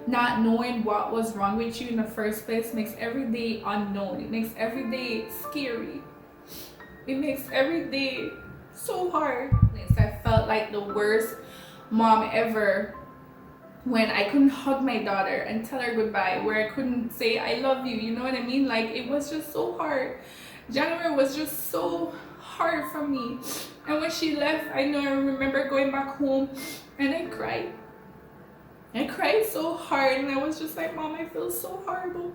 not knowing what was wrong with you in the first place makes every day unknown. It makes every day scary. It makes every day so hard. I felt like the worst mom ever when I couldn't hug my daughter and tell her goodbye, where I couldn't say I love you, you know what I mean? Like, it was just so hard. January was just so hard for me. And when she left, I remember going back home and I cried. I cried so hard and I was just like, Mom, I feel so horrible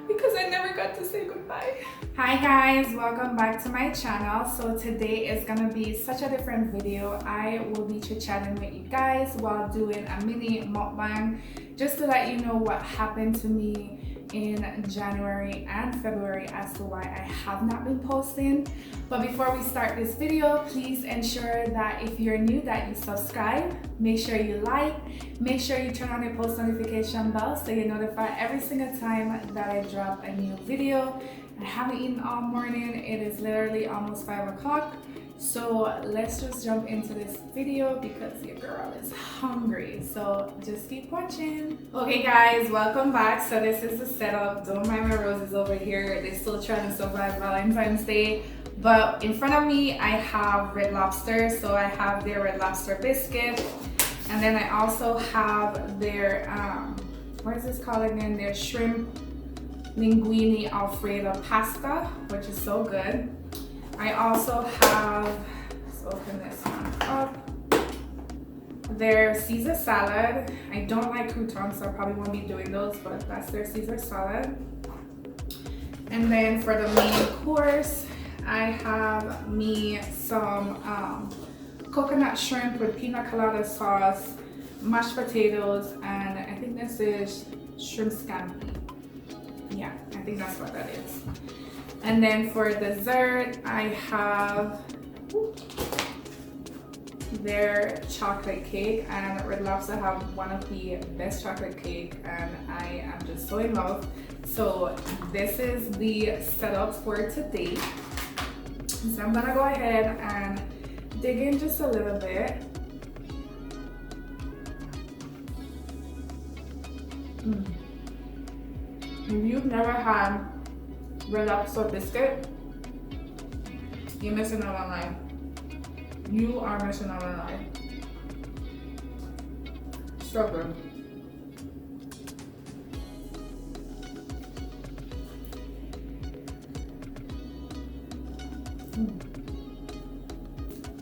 because I never got to say goodbye. Hi guys, welcome back to my channel. So today is gonna be such a different video. I will be chit-chatting with you guys while doing a mini mukbang just to let you know what happened to me in January and February as to why I have not been posting. But before we start this video, please ensure that if you're new that you subscribe, make sure you like, make sure you turn on your post notification bell so you're notified every single time that I drop a new video. I haven't eaten all morning. It is literally almost 5 o'clock. So let's just jump into this video because your girl is hungry. So just keep watching. Okay guys, welcome back. So this is the setup. Don't mind my roses over here. They're still trying to survive Valentine's Day. But in front of me, I have Red Lobster. So I have their Red Lobster biscuit. And then I also have their, what is this called again? Their shrimp linguine alfredo pasta, which is so good. I also have, let's open this one up, their Caesar salad. I don't like croutons, so I probably won't be doing those, but that's their Caesar salad. And then for the main course, I have me some coconut shrimp with pina colada sauce, mashed potatoes, and I think this is shrimp scampi. Yeah, I think that's what that is. And then for dessert, I have their chocolate cake, and Red Lobster have one of the best chocolate cake, and I am just so in love. So this is the setup for today. So I'm gonna go ahead and dig in just a little bit. If you've never had Red Lobster biscuit, you're missing out on life. You are missing out on life. So good.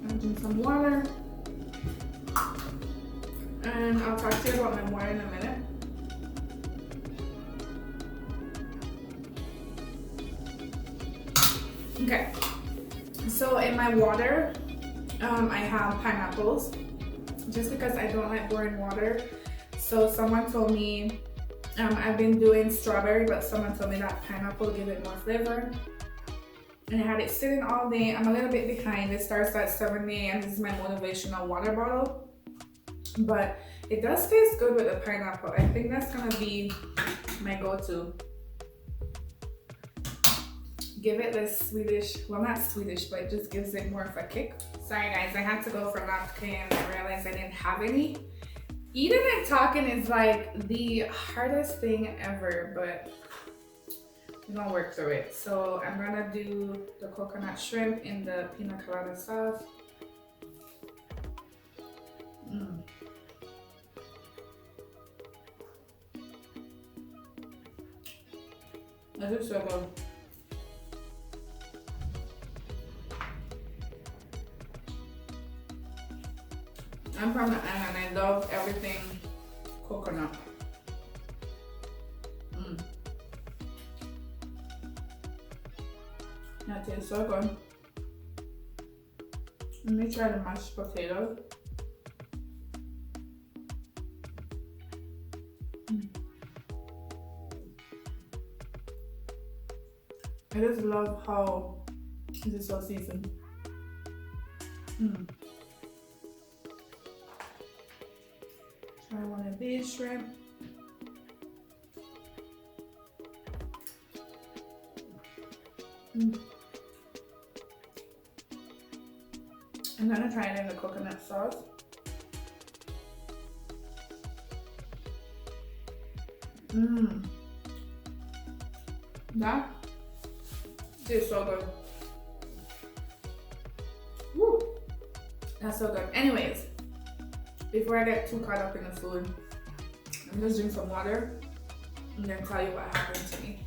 Adding some water. And I'll talk to you about my water in a minute. Okay, so in my water, I have pineapples, just because I don't like boring water. So someone told me, I've been doing strawberry, but someone told me that pineapple give it more flavor. And I had it sitting all day. I'm a little bit behind. It starts at 7 a.m. This is my motivational water bottle. But it does taste good with the pineapple. I think that's gonna be my go-to. Give it this Swedish, well not Swedish, but it just gives it more of a kick. Sorry guys, I had to go for latke and I realized I didn't have any. Eating and talking is like the hardest thing ever, but we're gonna work through it. So I'm gonna do the coconut shrimp in the pina colada sauce. That is so good. I'm from the island and I love everything coconut. That tastes so good. Let me try the mashed potatoes. I just love how it is so seasoned. Try one of these shrimp. I'm gonna try it in the coconut sauce. Mmm. That tastes so good. Woo. That's so good. Anyways, before I get too caught up in the food, I'm just drink some water and then tell you what happened to me.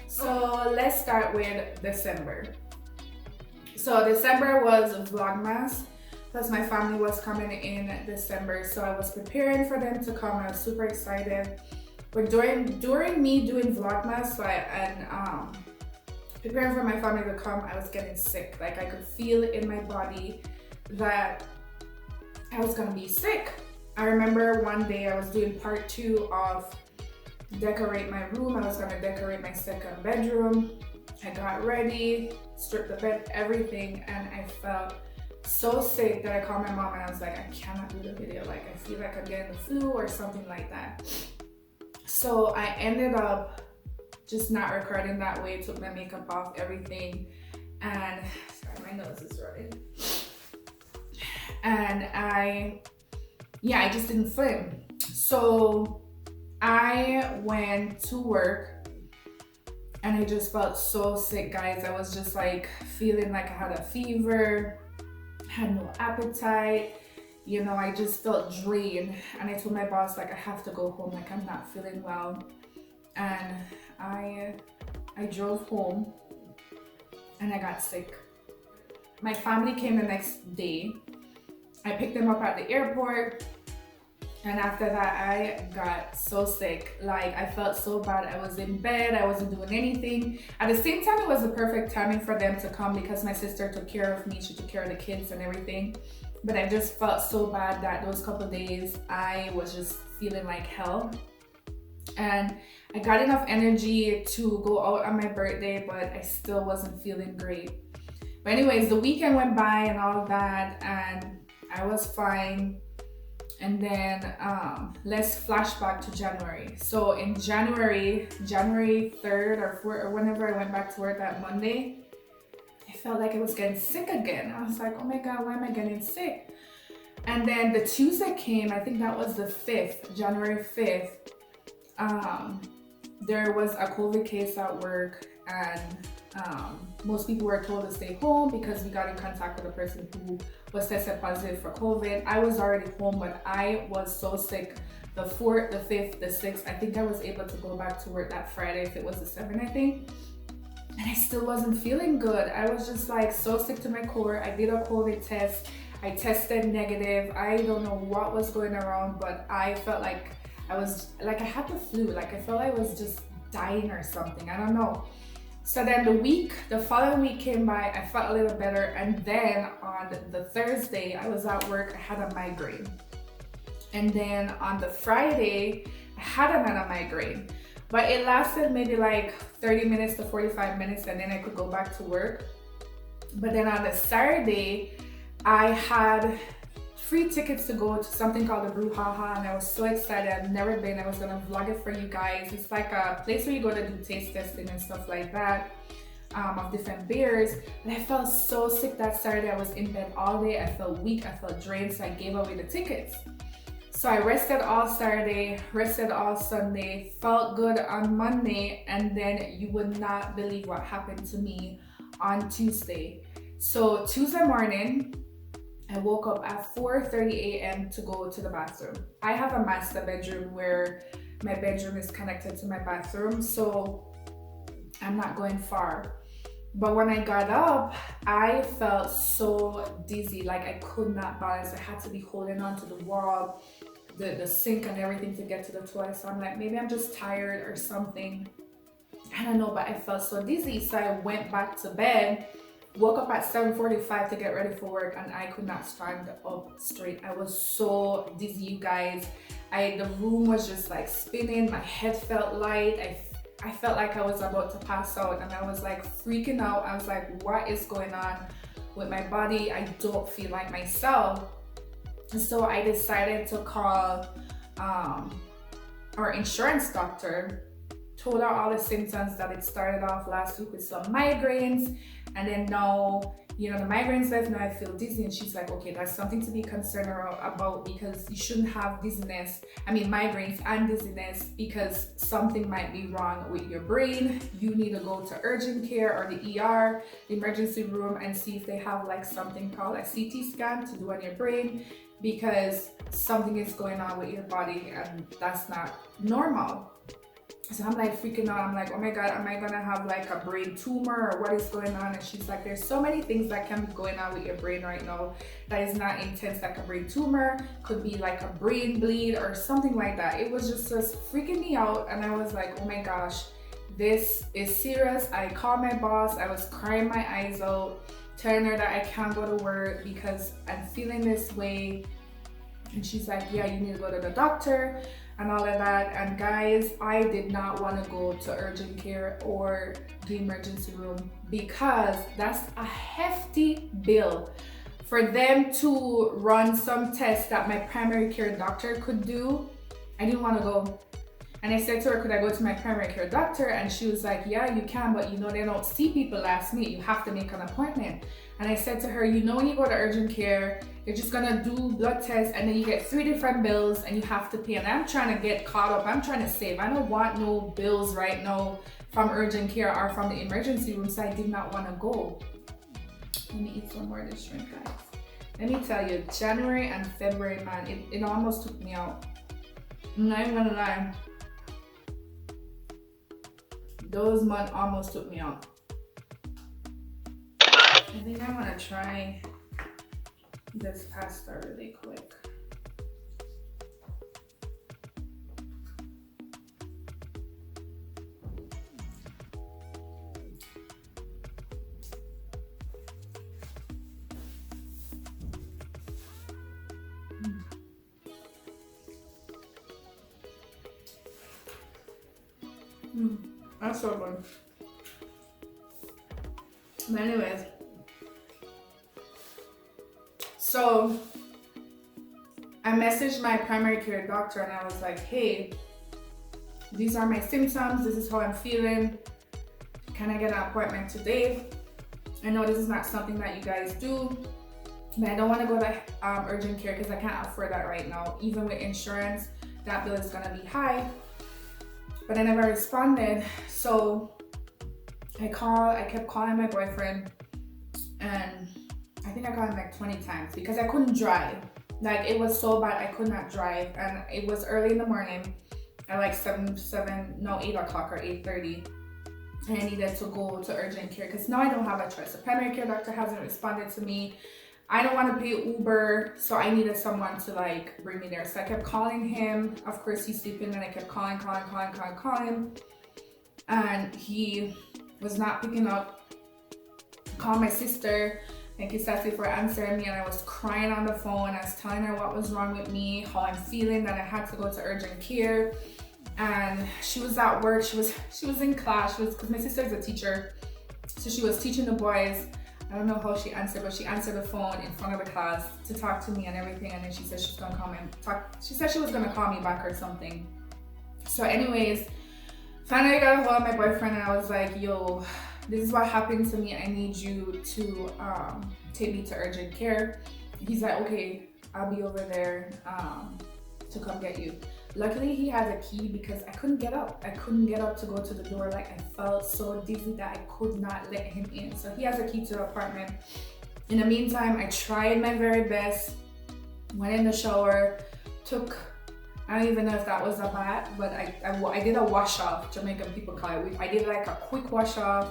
So let's start with December. So December was Vlogmas, plus my family was coming in December, so I was preparing for them to come. I was super excited. But during me doing Vlogmas and preparing for my family to come, I was getting sick. Like I could feel in my body that I was gonna be sick. I remember one day I was doing part 2 of decorate my room. I was gonna decorate my second bedroom. I got ready, stripped the bed, everything, and I felt so sick that I called my mom and I was like, I cannot do the video. Like I feel like I'm getting the flu or something like that. So I ended up just not recording that way, took my makeup off, everything, and sorry, my nose is running. And I just didn't film. So I went to work and I just felt so sick, guys. I was just like feeling like I had a fever, had no appetite. You know, I just felt drained. And I told my boss, like, I have to go home, like I'm not feeling well. And I drove home and I got sick. My family came the next day. I picked them up at the airport. And after that, I got so sick. Like, I felt so bad. I was in bed, I wasn't doing anything. At the same time, it was the perfect timing for them to come because my sister took care of me. She took care of the kids and everything. But I just felt so bad that those couple of days, I was just feeling like hell. And I got enough energy to go out on my birthday, but I still wasn't feeling great. But anyways, the weekend went by and all of that, and I was fine. And then let's flash back to January. So in January 3rd or 4th or whenever I went back to work that Monday, I felt like I was getting sick again. I was like, oh my God, why am I getting sick? And then the Tuesday came, I think that was the 5th, January 5th. There was a COVID case at work, and most people were told to stay home because we got in contact with a person who was tested positive for COVID. I was already home, but I was so sick the 4th, the 5th, the 6th. I think I was able to go back to work that Friday if it was the 7th, I think. And I still wasn't feeling good. I was just like so sick to my core. I did a COVID test. I tested negative. I don't know what was going around, but I felt like I was like I had the flu. Like I felt I was just dying or something. I don't know. So then the following week came by, I felt a little better, and then on the Thursday, I was at work, I had a migraine. And then on the Friday, I had another migraine, but it lasted maybe like 30 minutes to 45 minutes, and then I could go back to work. But then on the Saturday, I had free tickets to go to something called the Brouhaha, and I was so excited. I've never been. I was gonna vlog it for you guys. It's like a place where you go to do taste testing and stuff like that of different beers. And I felt so sick that Saturday. I was in bed all day. I felt weak. I felt drained, so I gave away the tickets. So I rested all Saturday, rested all Sunday, felt good on Monday, and then you would not believe what happened to me on Tuesday. So Tuesday morning, I woke up at 4:30 a.m. to go to the bathroom. I have a master bedroom where my bedroom is connected to my bathroom, so I'm not going far. But when I got up, I felt so dizzy, like I could not balance. I had to be holding on to the wall, the sink and everything to get to the toilet. So I'm like, maybe I'm just tired or something. I don't know, but I felt so dizzy. So I went back to bed. Woke up at 7:45 to get ready for work, and I could not stand up straight. I was so dizzy, you guys. The room was just like spinning. My head felt light. I felt like I was about to pass out, and I was like freaking out. I was like, what is going on with my body? I don't feel like myself. And so I decided to call our insurance doctor told her all the symptoms, that it started off last week with some migraines, and then now, you know, the migraines left, now I feel dizzy. And she's like, okay, that's something to be concerned about, because you shouldn't have migraines and dizziness, because something might be wrong with your brain. You need to go to urgent care or the ER, the emergency room, and see if they have like something called a CT scan to do on your brain, because something is going on with your body and that's not normal. So I'm like freaking out. I'm like, oh my God, am I gonna have like a brain tumor, or what is going on? And she's like, there's so many things that can be going on with your brain right now that is not intense, like a brain tumor, could be like a brain bleed or something like that. It was just freaking me out. And I was like, oh my gosh, this is serious. I called my boss. I was crying my eyes out, telling her that I can't go to work because I'm feeling this way. And she's like, yeah, you need to go to the doctor and all of that. And guys, I did not want to go to urgent care or the emergency room, because that's a hefty bill. For them to run some tests that my primary care doctor could do, I didn't want to go. And I said to her, could I go to my primary care doctor? And she was like, yeah, you can, but you know, they don't see people last minute. You have to make an appointment. And I said to her, you know, when you go to urgent care, they're just gonna do blood tests, and then you get 3 different bills and you have to pay. And I'm trying to get caught up. I'm trying to save. I don't want no bills right now from urgent care or from the emergency room, so I did not want to go. Let me eat some more of this shrimp, guys. Let me tell you, January and February, man, it almost took me out. I'm not even gonna lie. Those months almost took me out. I think I want to try this pasta really quick. That's so good. But anyways, so I messaged my primary care doctor and I was like, hey, these are my symptoms, this is how I'm feeling, can I get an appointment today? I know this is not something that you guys do, but I don't want to go to urgent care because I can't afford that right now. Even with insurance, that bill is going to be high. But I never responded, so I kept calling my boyfriend, and I think I called him like 20 times because I couldn't drive. Like, it was so bad I could not drive, and it was early in the morning at like 8 o'clock or 8:30, and I needed to go to urgent care because now I don't have a choice. The primary care doctor hasn't responded to me. I don't want to pay Uber, so I needed someone to like bring me there. So I kept calling him. Of course, he's sleeping, and I kept calling, and he was not picking up. Called my sister, thank you, Sassy, for answering me, and I was crying on the phone. I was telling her what was wrong with me, how I'm feeling, that I had to go to urgent care. And she was at work. She was in class. Because my sister is a teacher, so she was teaching the boys. I don't know how she answered, but she answered the phone in front of the class to talk to me and everything. And then she said she's gonna call me and talk. She said she was gonna call me back or something. So anyways, finally I got a hold of my boyfriend, and I was like, yo, this is what happened to me. I need you to take me to urgent care. He's like, okay, I'll be over there to come get you. Luckily, he had a key because I couldn't get up. I couldn't get up to go to the door. Like, I felt so dizzy that I could not let him in. So he has a key to the apartment. In the meantime, I tried my very best, went in the shower, I don't even know if that was a bath, but I did a wash off. Jamaican people call it. I did like a quick wash off,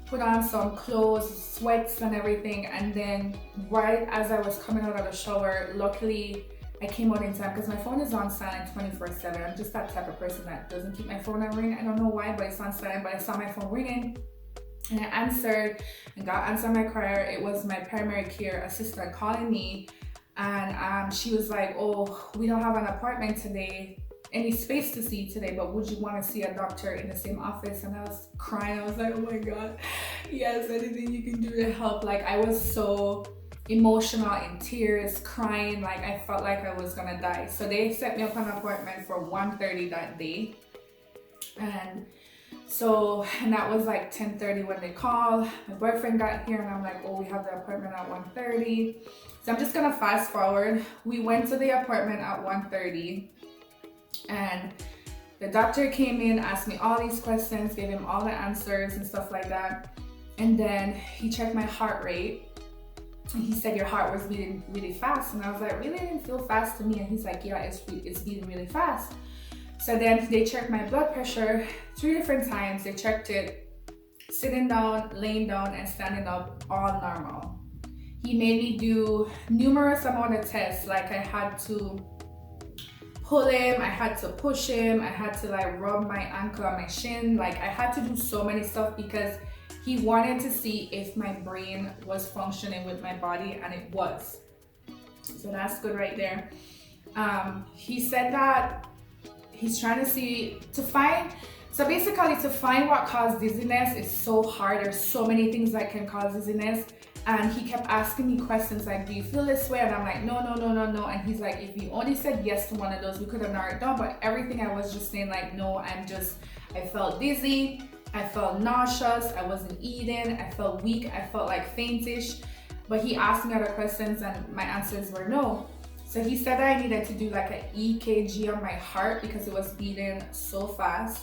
put on some clothes, sweats and everything. And then right as I was coming out of the shower, luckily I came out in time because my phone is on silent 24/7. I'm just that type of person that doesn't keep my phone on ring. I don't know why, but it's on silent. But I saw my phone ringing, and I answered and got answered my caller. It was my primary care assistant calling me, and she was like, oh, we don't have an appointment today, any space to see today, but would you want to see a doctor in the same office? And I was crying. I was like, oh my God, yes, anything you can do to help. Like, I was so emotional, in tears, crying, like I felt like I was gonna die. So they set me up an appointment for 1:30 that day, and So, and that was like 10:30 when they called. My boyfriend got here and I'm like, oh, we have the appointment at 1:30. So I'm just gonna fast forward. We went to the appointment at 1:30 and the doctor came in, asked me all these questions, gave him all the answers and stuff like that. And then he checked my heart rate. And he said, your heart was beating really fast. And I was like, really? It didn't feel fast to me. And he's like, yeah, it's beating really fast. So then they checked my blood pressure 3 different times. They checked it sitting down, laying down, and standing up, all normal. He made me do numerous amount of tests. Like I had to pull him, I had to push him, I had to like rub my ankle on my shin. Like I had to do so many stuff because he wanted to see if my brain was functioning with my body, and it was. So that's good right there. He said that he's trying to find what caused dizziness is so hard. There's so many things that can cause dizziness. And he kept asking me questions like, do you feel this way? And I'm like, no. And he's like, if you only said yes to one of those, we could have narrowed it down. But everything I was just saying like, no, I felt dizzy. I felt nauseous. I wasn't eating. I felt weak. I felt like faintish. But he asked me other questions and my answers were no. So he said that I needed to do like an EKG on my heart because it was beating so fast.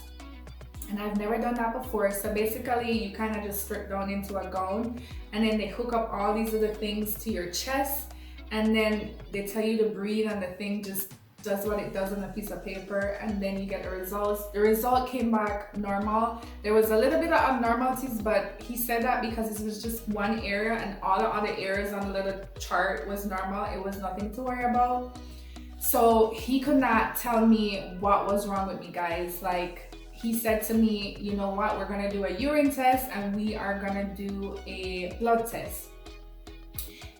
And I've never done that before. So basically you kind of just strip down into a gown and then they hook up all these other things to your chest and then they tell you to breathe and the thing just does what it does on a piece of paper and then you get the results. The result came back normal. There was a little bit of abnormalities, but he said that because it was just one area and all the other areas on the little chart was normal. It was nothing to worry about. So he could not tell me what was wrong with me, guys. Like, he said to me, you know what, we're gonna do a urine test and we are gonna do a blood test.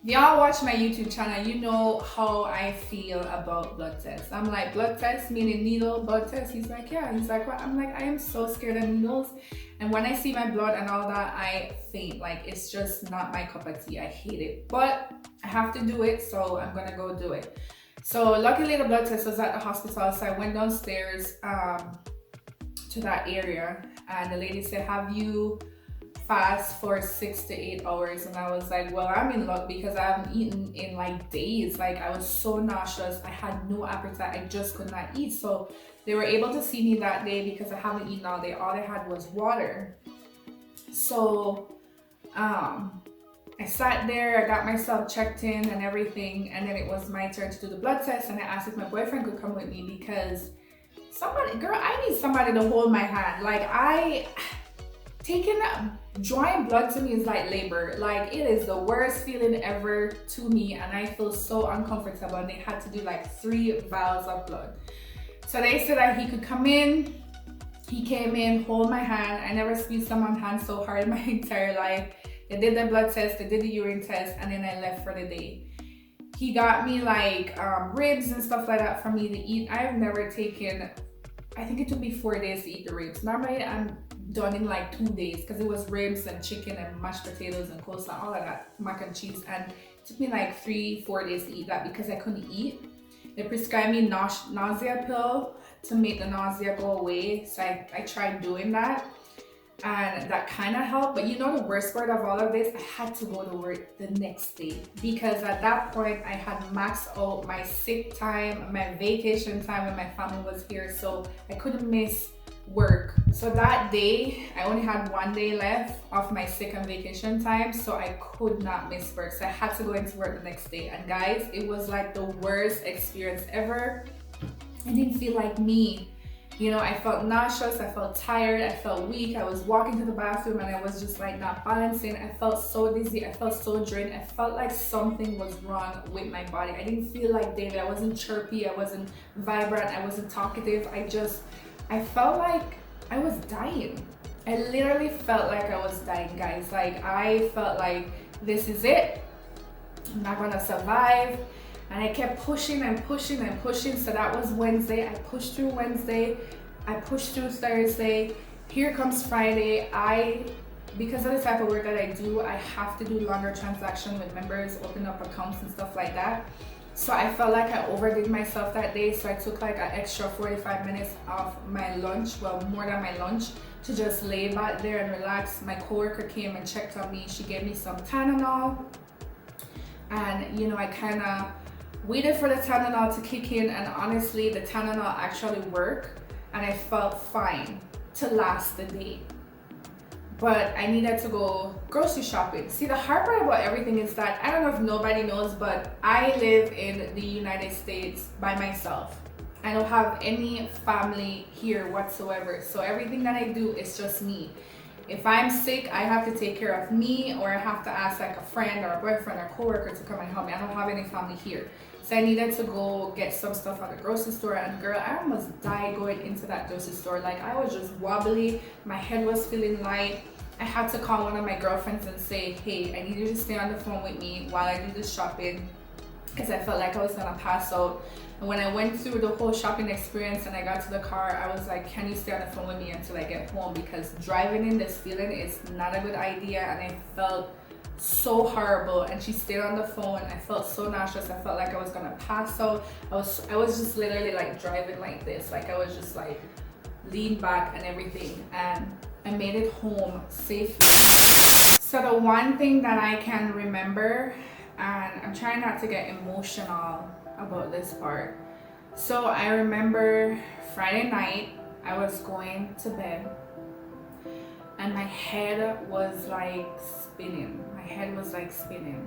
If y'all watch my YouTube channel, you know how I feel about blood tests. I'm like, blood test meaning needle, blood test? He's like, yeah. He's like, what? I'm like, I am so scared of needles. And when I see my blood and all that, I faint. Like, it's just not my cup of tea. I hate it. But I have to do it, so I'm gonna go do it. So luckily the blood test was at the hospital, so I went downstairs to that area and the lady said, have you fast for 6 to 8 hours? And I was like, well, I'm in luck because I haven't eaten in like days. Like I was so nauseous, I had no appetite, I just could not eat. So they were able to see me that day because I haven't eaten all day. All I had was water. So I sat there, I got myself checked in and everything, and then it was my turn to do the blood test and I asked if my boyfriend could come with me because I need somebody to hold my hand. Like drawing blood to me is like labor. Like it is the worst feeling ever to me and I feel so uncomfortable, and they had to do like 3 vials of blood. So they said that he could come in. He came in, hold my hand. I never squeezed someone's hand so hard in my entire life. They did the blood test, they did the urine test, and then I left for the day. He got me like ribs and stuff like that for me to eat. I have never taken, I think it took me 4 days to eat the ribs. Normally I'm done in like 2 days because it was ribs and chicken and mashed potatoes and coleslaw, all of that, mac and cheese. And it took me like 3-4 days to eat that because I couldn't eat. They prescribed me nausea pill to make the nausea go away. So I tried doing that. And that kind of helped. But you know the worst part of all of this, I had to go to work the next day because at that point I had maxed out my sick time, my vacation time when my family was here, so I couldn't miss work. So that day I only had 1 day left of my sick and vacation time, so I could not miss work. So I had to go into work the next day, and guys, it was like the worst experience ever. I didn't feel like me. You know, I felt nauseous, I felt tired, I felt weak. I was walking to the bathroom and I was just like not balancing. I felt so dizzy, I felt so drained. I felt like something was wrong with my body. I didn't feel like David. I wasn't chirpy, I wasn't vibrant, I wasn't talkative. I felt like I was dying. I literally felt like I was dying, guys. Like I felt like this is it. I'm not gonna survive. And I kept pushing and pushing and pushing. So that was Wednesday. I pushed through Wednesday. I pushed through Thursday. Here comes Friday. Because of the type of work that I do, I have to do longer transactions with members, open up accounts and stuff like that. So I felt like I overdid myself that day. So I took like an extra 45 minutes off my lunch, well, more than my lunch, to just lay back there and relax. My coworker came and checked on me. She gave me some Tylenol. And, you know, I kind of waited for the Tylenol to kick in. And honestly, the Tylenol actually worked. And I felt fine to last the day. But I needed to go grocery shopping. See, the hard part about everything is that, I don't know if nobody knows, but I live in the United States by myself. I don't have any family here whatsoever. So everything that I do is just me. If I'm sick, I have to take care of me, or I have to ask like a friend or a boyfriend or a coworker to come and help me. I don't have any family here. So I needed to go get some stuff at the grocery store, and girl, I almost died going into that grocery store. Like, I was just wobbly, my head was feeling light. I had to call one of my girlfriends and say, hey, I need you to stay on the phone with me while I do this shopping, because I felt like I was gonna pass out. And when I went through the whole shopping experience and I got to the car, I was like, can you stay on the phone with me until I get home? Because driving in this feeling is not a good idea, and I felt so horrible. And she stayed on the phone. I felt so nauseous. I felt like I was gonna pass out. I was just literally like driving like this. Like, I was just like leaned back and everything. And I made it home safe. So the one thing that I can remember, and I'm trying not to get emotional about this part. So I remember Friday night, I was going to bed and my head was like spinning. My head was like spinning.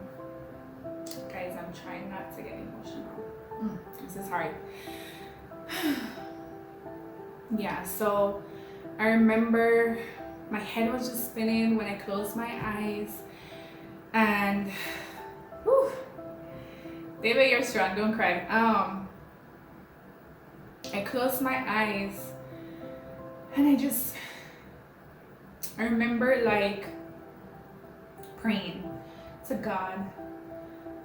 Guys, I'm trying not to get emotional. This is hard. Yeah, so I remember my head was just spinning when I closed my eyes, and whew, baby, you're strong, don't cry. I closed my eyes and I remember like praying to God,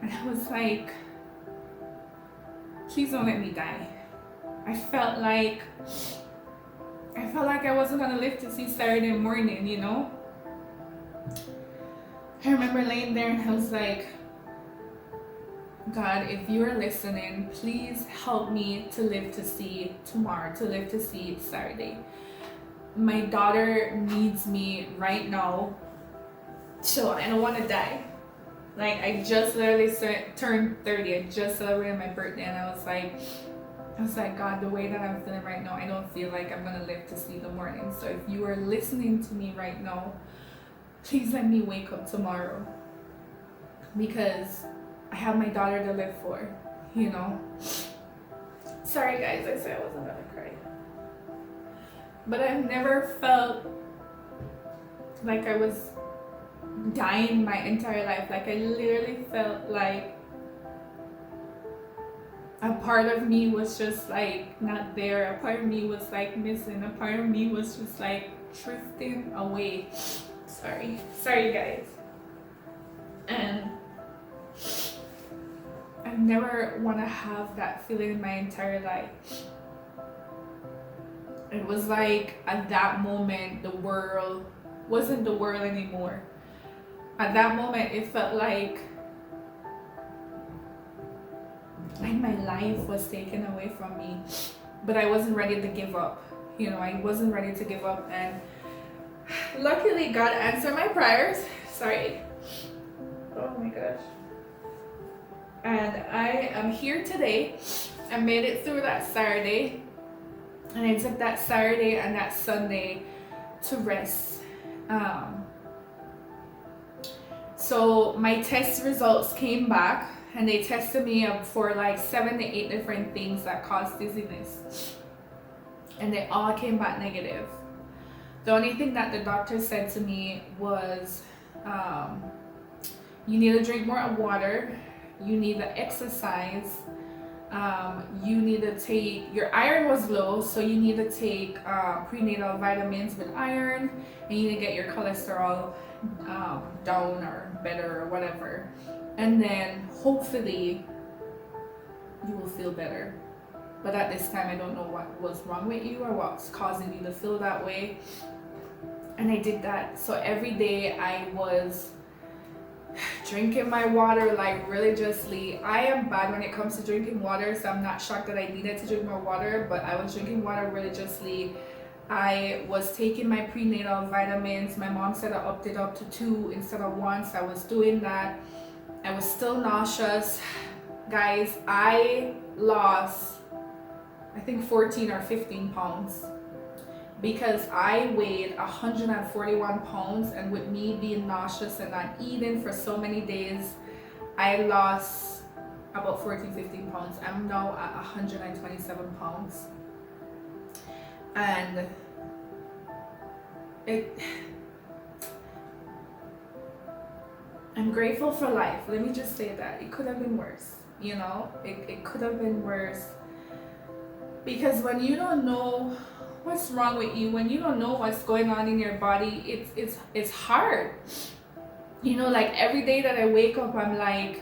and I was like, please don't let me die. I felt like I wasn't gonna live to see Saturday morning, you know? I remember laying there and I was like, God, if you are listening, please help me to live to see tomorrow, to live to see Saturday. My daughter needs me right now, so I don't want to die. Like, I just literally turned 30. I just celebrated my birthday, and I was like, God, the way that I'm feeling right now, I don't feel like I'm gonna live to see the morning. So if you are listening to me right now, please let me wake up tomorrow, because I have my daughter to live for, you know? Sorry guys, I said I wasn't gonna cry. But I've never felt like I was dying my entire life. Like, I literally felt like a part of me was just like not there. A part of me was like missing. A part of me was just like drifting away. Sorry guys. And I never want to have that feeling in my entire life. It was like at that moment the world wasn't the world anymore. At that moment it felt like my life was taken away from me, but I wasn't ready to give up. You know, I wasn't ready to give up, and luckily God answered my prayers. Sorry. Oh my gosh. And I am here today. I made it through that Saturday, and I took that Saturday and that Sunday to rest. So my test results came back, and they tested me up for like 7 to 8 different things that cause dizziness, and they all came back negative. The only thing that the doctor said to me was, you need to drink more water, you need to exercise, you need to take, your iron was low, so you need to take prenatal vitamins with iron, and you need to get your cholesterol down or better or whatever, and then hopefully you will feel better. But at this time I don't know what was wrong with you or what's causing you to feel that way. And I did that. So every day I was drinking my water like religiously. I am bad when it comes to drinking water, so I'm not shocked that I needed to drink more water, but I was drinking water religiously. I was taking my prenatal vitamins. My mom said I upped it up to 2 instead of 1, so I was doing that. I was still nauseous. Guys, I lost, I think 14 or 15 pounds because I weighed 141 pounds, and with me being nauseous and not eating for so many days, I lost about 14-15 pounds. I'm now at 127 pounds. And I'm grateful for life. Let me just say that. It could have been worse, you know? It could have been worse. Because when you don't know what's wrong with you, when you don't know what's going on in your body, it's hard. You know, like every day that I wake up, I'm like,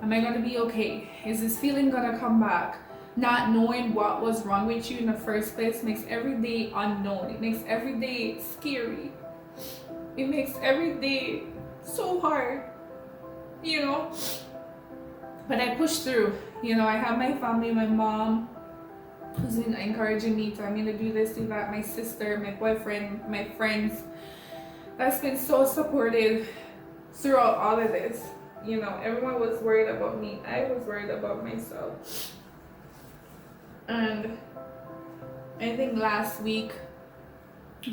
am I gonna be okay? Is this feeling gonna come back? Not knowing what was wrong with you in the first place makes every day unknown. It makes every day scary. It makes every day so hard, you know? But I pushed through. You know, I have my family, my mom, who's been encouraging me to, I'm gonna do this, do that, my sister, my boyfriend, my friends. That's been so supportive throughout all of this. You know, everyone was worried about me. I was worried about myself. And I think last week,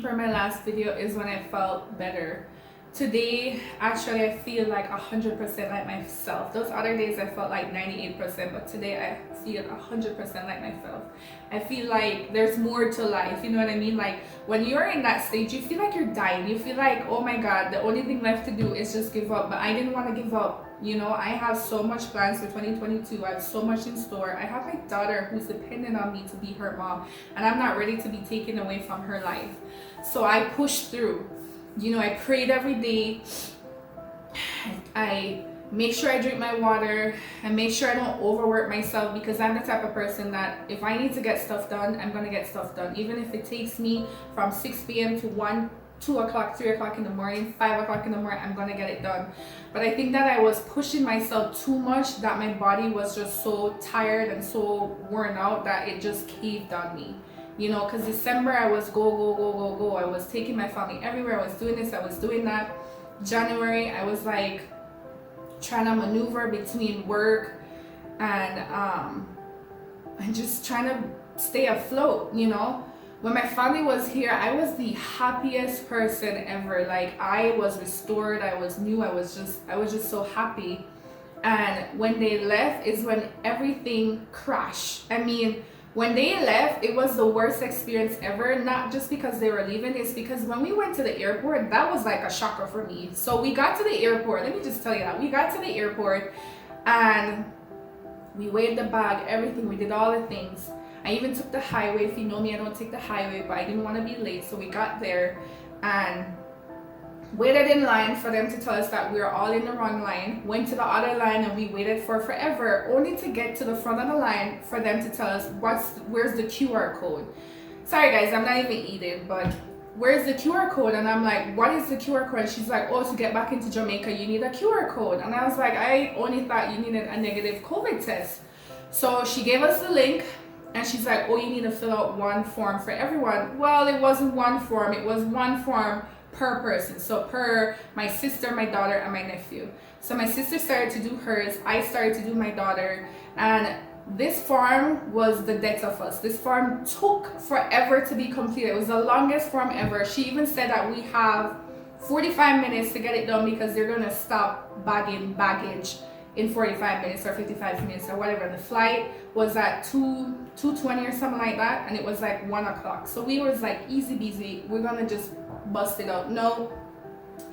for my last video, is when I felt better. Today, actually, I feel like 100% like myself. Those other days, I felt like 98%, but today I feel 100% like myself. I feel like there's more to life, you know what I mean? Like, when you're in that stage, you feel like you're dying. You feel like, oh my God, the only thing left to do is just give up. But I didn't want to give up. You know, I have so much plans for 2022. I have so much in store. I have my daughter who's dependent on me to be her mom, and I'm not ready to be taken away from her life. So I pushed through. You know, I prayed every day. I make sure I drink my water. I make sure I don't overwork myself, because I'm the type of person that if I need to get stuff done, I'm going to get stuff done. Even if it takes me from 6 p.m. to 1, 2 o'clock, 3 o'clock in the morning, 5 o'clock in the morning, I'm going to get it done. But I think that I was pushing myself too much, that my body was just so tired and so worn out that it just caved on me. You know, because December I was go. I was taking my family everywhere. I was doing this, I was doing that. January I was like trying to maneuver between work and just trying to stay afloat, you know. When my family was here, I was the happiest person ever. Like, I was restored, I was new, I was just so happy. And when they left is when everything crashed. I mean, when they left, it was the worst experience ever. Not just because they were leaving, it's because when we went to the airport, that was like a shocker for me. So we got to the airport, let me just tell you that. We got to the airport and we weighed the bag, everything, we did all the things. I even took the highway. If you know me, I don't take the highway, but I didn't want to be late. So we got there and waited in line for them to tell us that we were all in the wrong line. Went to the other line and we waited for forever, only to get to the front of the line for them to tell us where's the QR code. Sorry guys, I'm not even eating, but where's the QR code? And I'm like, what is the QR code? And she's like, oh, to get back into Jamaica, you need a QR code. And I was like, I only thought you needed a negative COVID test. So she gave us the link. And she's like, oh, you need to fill out one form for everyone. Well, it wasn't one form. It was one form per person. So per my sister, my daughter, and my nephew. So my sister started to do hers. I started to do my daughter. And this form was the death of us. This form took forever to be completed. It was the longest form ever. She even said that we have 45 minutes to get it done because they're going to stop bagging baggage in 45 minutes or 55 minutes or whatever. The flight was at 2:20 or something like that, and it was like 1 o'clock. So we was like, easy peasy, we're gonna just bust it out. No,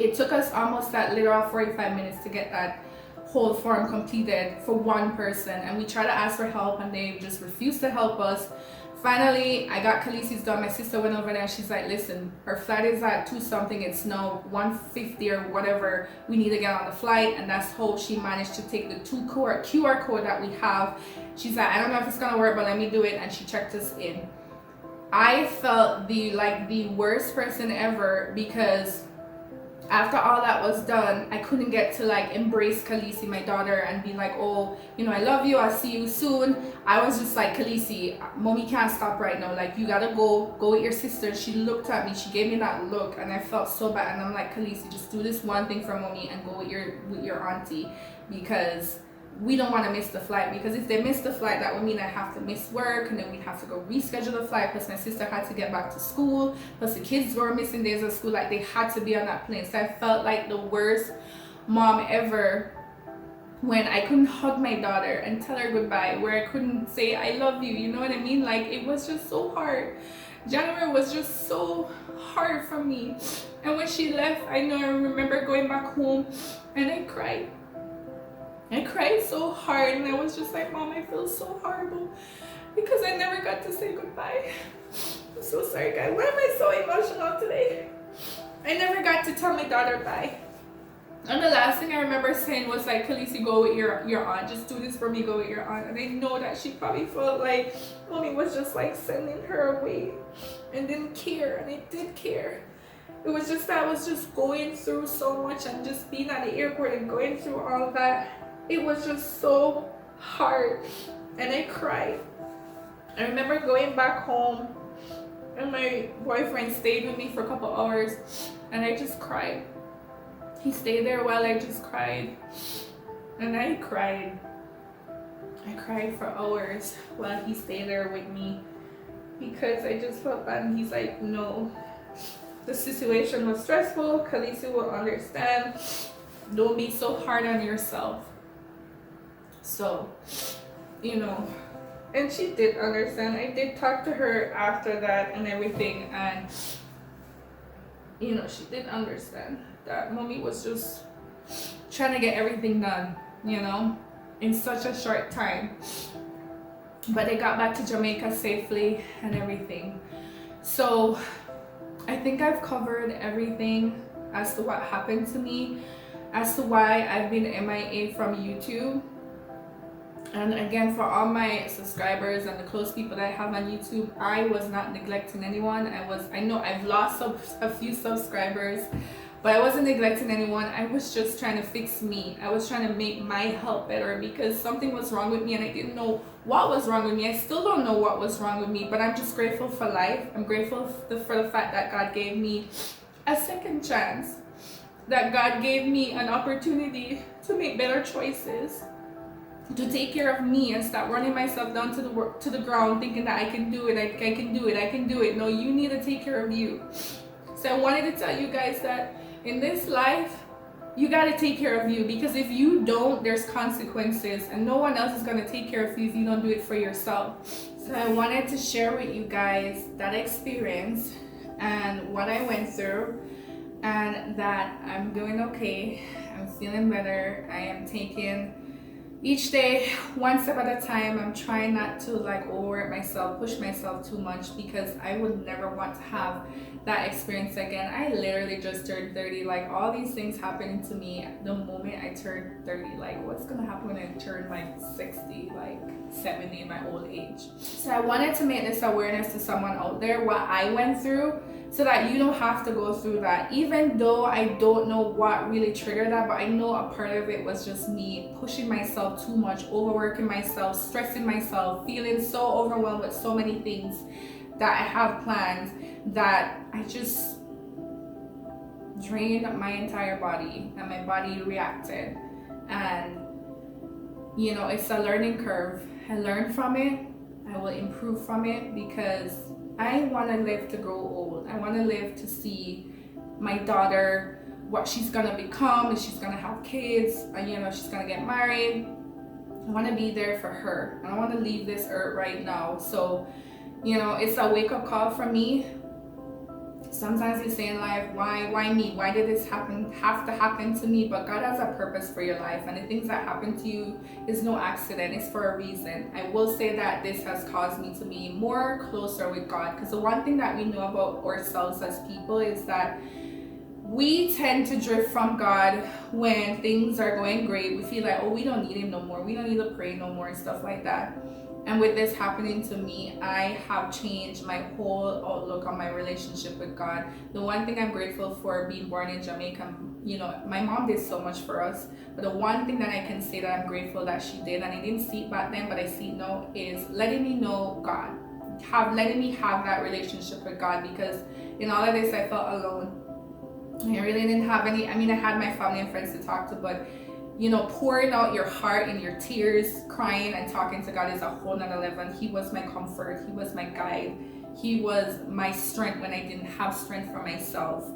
it took us almost that literal 45 minutes to get that whole form completed for one person, and we tried to ask for help and they just refused to help us. Finally, I got Khaleesi's done. My sister went over there and she's like, listen, her flight is at 2 something. It's now 1:50 or whatever. We need to get on the flight. And that's how she managed to take the QR code that we have. She's like, I don't know if it's going to work, but let me do it. And she checked us in. I felt the worst person ever because after all that was done, I couldn't get to like embrace Khaleesi, my daughter, and be like, oh, you know, I love you, I'll see you soon. I was just like, Khaleesi, mommy can't stop right now. Like, you gotta go with your sister. She looked at me, she gave me that look, and I felt so bad. And I'm like, Khaleesi, just do this one thing for mommy and go with your auntie, because we don't want to miss the flight. Because if they miss the flight, that would mean I have to miss work, and then we'd have to go reschedule the flight. Plus my sister had to get back to school, plus the kids were missing days of school. Like, they had to be on that plane. So I felt like the worst mom ever when I couldn't hug my daughter and tell her goodbye, where I couldn't say I love you, you know what I mean? Like, it was just so hard. January was just so hard for me. And when she left, I remember going back home and I cried. I cried so hard, and I was just like, Mom, I feel so horrible because I never got to say goodbye. I'm so sorry, guys. Why am I so emotional today? I never got to tell my daughter bye. And the last thing I remember saying was like, Khaleesi, go with your aunt. Just do this for me, go with your aunt. And I know that she probably felt like Mommy was just like sending her away and didn't care, and I did care. It was just that I was just going through so much, and just being at the airport and going through all that. It was just so hard, and I cried. I remember going back home, and my boyfriend stayed with me for a couple hours, and I just cried. He stayed there while I just cried, and I cried. I cried for hours while he stayed there with me, because I just felt bad. And he's like, no, the situation was stressful. Khaleesi will understand. Don't be so hard on yourself. So, you know, and she did understand. I did talk to her after that and everything, and you know, she did understand that Mommy was just trying to get everything done, you know, in such a short time. But they got back to Jamaica safely and everything. So I think I've covered everything as to what happened to me, as to why I've been MIA from YouTube. And again, for all my subscribers and the close people that I have on YouTube, I was not neglecting anyone. I know I've lost a few subscribers, but I wasn't neglecting anyone. I was just trying to fix me. I was trying to make my health better, because something was wrong with me and I didn't know what was wrong with me. I still don't know what was wrong with me, but I'm just grateful for life. I'm grateful for the fact that God gave me a second chance, that God gave me an opportunity to make better choices, to take care of me and stop running myself down to the ground thinking that I can do it, I can do it. No, you need to take care of you. So I wanted to tell you guys that in this life, you got to take care of you, because if you don't, there's consequences, and no one else is going to take care of you if you don't do it for yourself. So I wanted to share with you guys that experience and what I went through, and that I'm doing okay. I'm feeling better. I am taking each day one step at a time. I'm trying not to like overwork myself, push myself too much, because I would never want to have that experience again. I literally just turned 30. Like, all these things happening to me the moment I turned 30. Like, what's gonna happen when I turn like 60, like 70 in my old age? So I wanted to make this awareness to someone out there, what I went through, so that you don't have to go through that. Even though I don't know what really triggered that, but I know a part of it was just me pushing myself too much, overworking myself, stressing myself, feeling so overwhelmed with so many things that I have planned, that I just drained my entire body, and my body reacted. And you know, it's a learning curve. I learned from it. I will improve from it, because I want to live to grow old. I want to live to see my daughter, what she's gonna become, if she's gonna have kids, and you know, she's gonna get married. I want to be there for her. I don't want to leave this earth right now. So, you know, it's a wake-up call for me. Sometimes you say in life, why me? Why did this have to happen to me? But God has a purpose for your life, and the things that happen to you is no accident. It's for a reason. I will say that this has caused me to be more closer with God, because the one thing that we know about ourselves as people is that we tend to drift from God when things are going great. We feel like, oh, we don't need him no more. We don't need to pray no more and stuff like that. And with this happening to me, I have changed my whole outlook on my relationship with God. The one thing I'm grateful for being born in Jamaica, you know, my mom did so much for us. But the one thing that I can say that I'm grateful that she did, and I didn't see it back then, but I see it now, is letting me know God. Letting me have that relationship with God, because in all of this I felt alone. I really didn't have any, I mean, I had my family and friends to talk to, but you know, pouring out your heart and your tears, crying and talking to God is a whole nother level. He was my comfort. He was my guide. He was my strength when I didn't have strength for myself.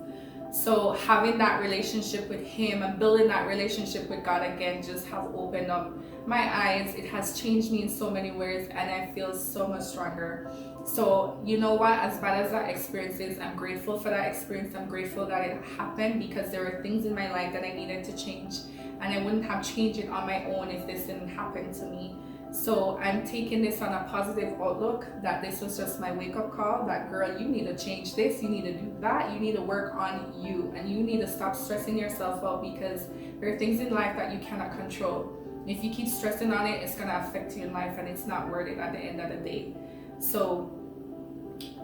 So having that relationship with him and building that relationship with God again just have opened up my eyes. It has changed me in so many ways, and I feel so much stronger. So you know what, as bad as that experience is, I'm grateful for that experience. I'm grateful that it happened, because there were things in my life that I needed to change, and I wouldn't have changed it on my own if this didn't happen to me. So I'm taking this on a positive outlook, that this was just my wake-up call, that girl, you need to change this, you need to do that, you need to work on you, and you need to stop stressing yourself out, because there are things in life that you cannot control. If you keep stressing on it, it's going to affect you in life, and it's not worth it at the end of the day. So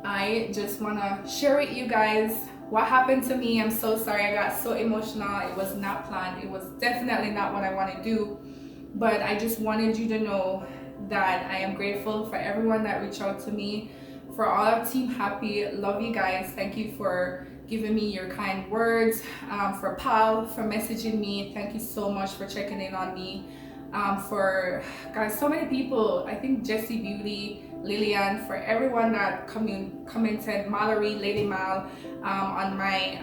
I just want to share with you guys what happened to me. I'm so sorry, I got so emotional. It was not planned. It was definitely not what I want to do. But I just wanted you to know that I am grateful for everyone that reached out to me, for all of Team Happy. Love you guys. Thank you for giving me your kind words. For Paul, for messaging me. Thank you so much for checking in on me. For guys, so many people. I think Jessie Beauty, Lillian, for everyone that commented, Mallory, Lady Mal, on my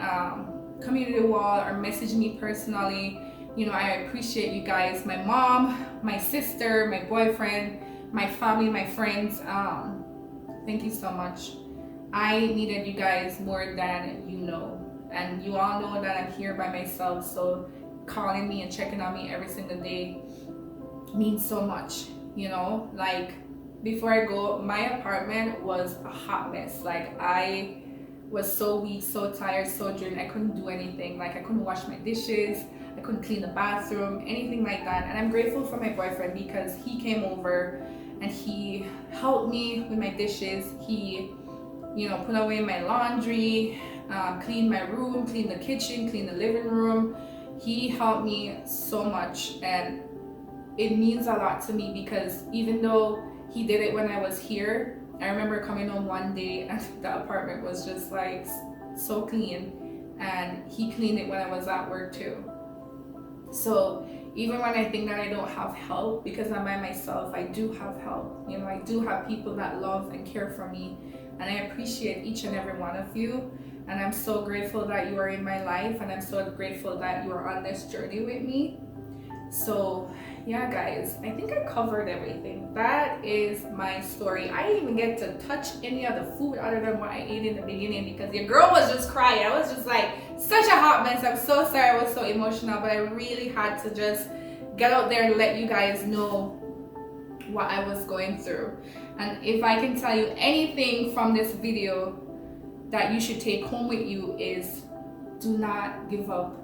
community wall, or messaged me personally. You know, I appreciate you guys. My mom, my sister, my boyfriend, my family, my friends. Thank you so much. I needed you guys more than you know. And you all know that I'm here by myself. So calling me and checking on me every single day means so much. You know, like before I go, my apartment was a hot mess. Like I was so weak, so tired, so drained. I couldn't do anything. Like I couldn't wash my dishes. I couldn't clean the bathroom, anything like that. And I'm grateful for my boyfriend, because he came over and he helped me with my dishes. He, you know, put away my laundry, cleaned my room, cleaned the kitchen, cleaned the living room. He helped me so much, and it means a lot to me, because even though he did it when I was here, I remember coming home one day and the apartment was just like so clean, and he cleaned it when I was at work too. So even when I think that I don't have help, because I'm by myself, I do have help. You know, I do have people that love and care for me, and I appreciate each and every one of you. And I'm so grateful that you are in my life, and I'm so grateful that you are on this journey with me. So yeah, guys, I think I covered everything. That is my story. I didn't even get to touch any of the food other than what I ate in the beginning, because your girl was just crying. I was just like such a hot mess. I'm so sorry I was so emotional, but I really had to just get out there and let you guys know what I was going through. And if I can tell you anything from this video that you should take home with you, is do not give up.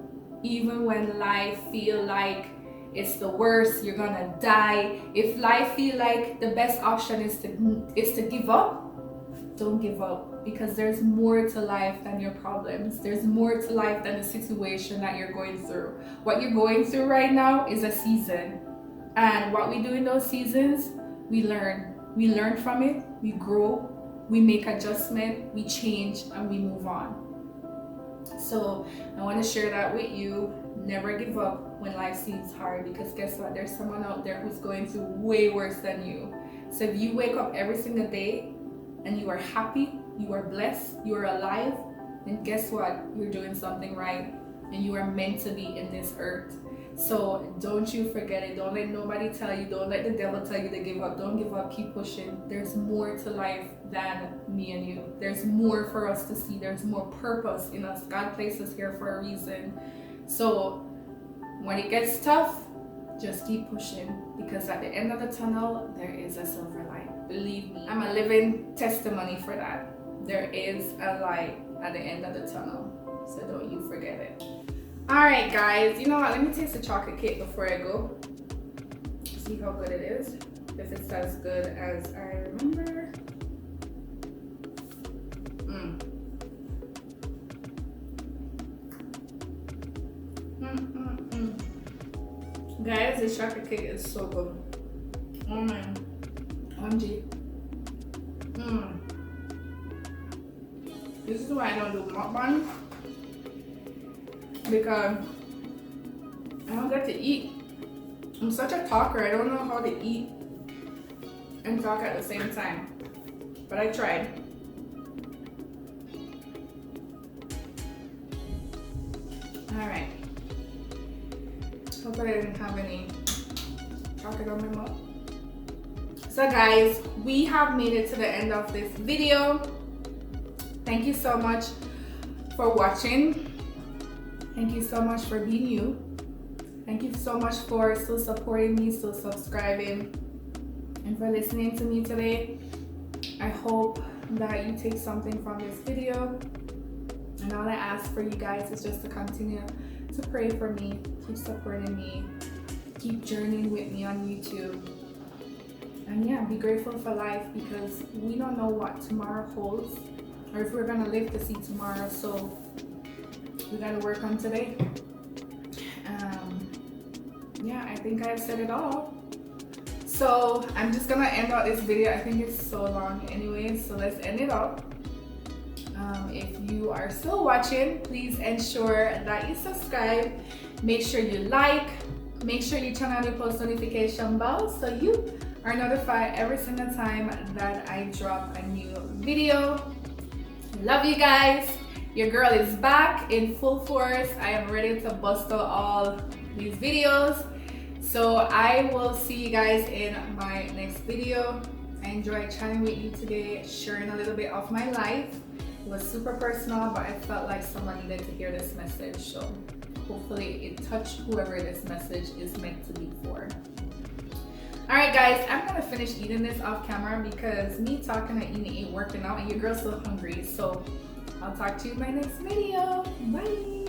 Even when life feel like it's the worst, you're gonna die. If life feel like the best option is to give up, don't give up, because there's more to life than your problems. There's more to life than the situation that you're going through. What you're going through right now is a season, and what we do in those seasons, we learn from it, we grow, we make adjustment, we change, and we move on. So I want to share that with you. Never give up when life seems hard, because guess what, there's someone out there who's going through way worse than you. So if you wake up every single day and you are happy, you are blessed, you are alive, then guess what, you're doing something right, and you are meant to be in this earth. So don't you forget it. Don't let nobody tell you, don't let the devil tell you to give up. Don't give up, keep pushing. There's more to life than me and you. There's more for us to see. There's more purpose in us. God placed us here for a reason. So when it gets tough, just keep pushing, because at the end of the tunnel, there is a silver light. Believe me, I'm a living testimony for that. There is a light at the end of the tunnel. So don't you forget it. Alright guys, you know what, let me taste the chocolate cake before I go. See how good it is. if it's as good as I remember. Guys, this chocolate cake is so good. Oh man. OMG. This is why I don't do mukbang, because I don't get to eat. I'm such a talker. I don't know how to eat and talk at the same time. But I tried. Alright. Hope I didn't have any chocolate on my mouth. So guys, we have made it to the end of this video. Thank you so much for watching. Thank you so much for being you. Thank you so much for still supporting me, still subscribing, and for listening to me today. I hope that you take something from this video. And all I ask for you guys is just to continue to pray for me, keep supporting me, keep journeying with me on YouTube. And yeah, be grateful for life, because we don't know what tomorrow holds or if we're gonna live to see tomorrow. So we gotta work on today. Yeah, I think I've said it all. So I'm just gonna end out this video. I think it's so long anyway, so let's end it up. If you are still watching, please ensure that you subscribe. Make sure you like. Make sure you turn on the post notification bell so you are notified every single time that I drop a new video. Love you guys. Your girl is back in full force. I am ready to bust out all these videos. So I will see you guys in my next video. I enjoyed chatting with you today, sharing a little bit of my life. It was super personal, but I felt like someone needed to hear this message. So hopefully it touched whoever this message is meant to be for. Alright guys, I'm gonna finish eating this off camera because me talking and eating ain't working out, and your girl's still hungry. So I'll talk to you in my next video. Bye!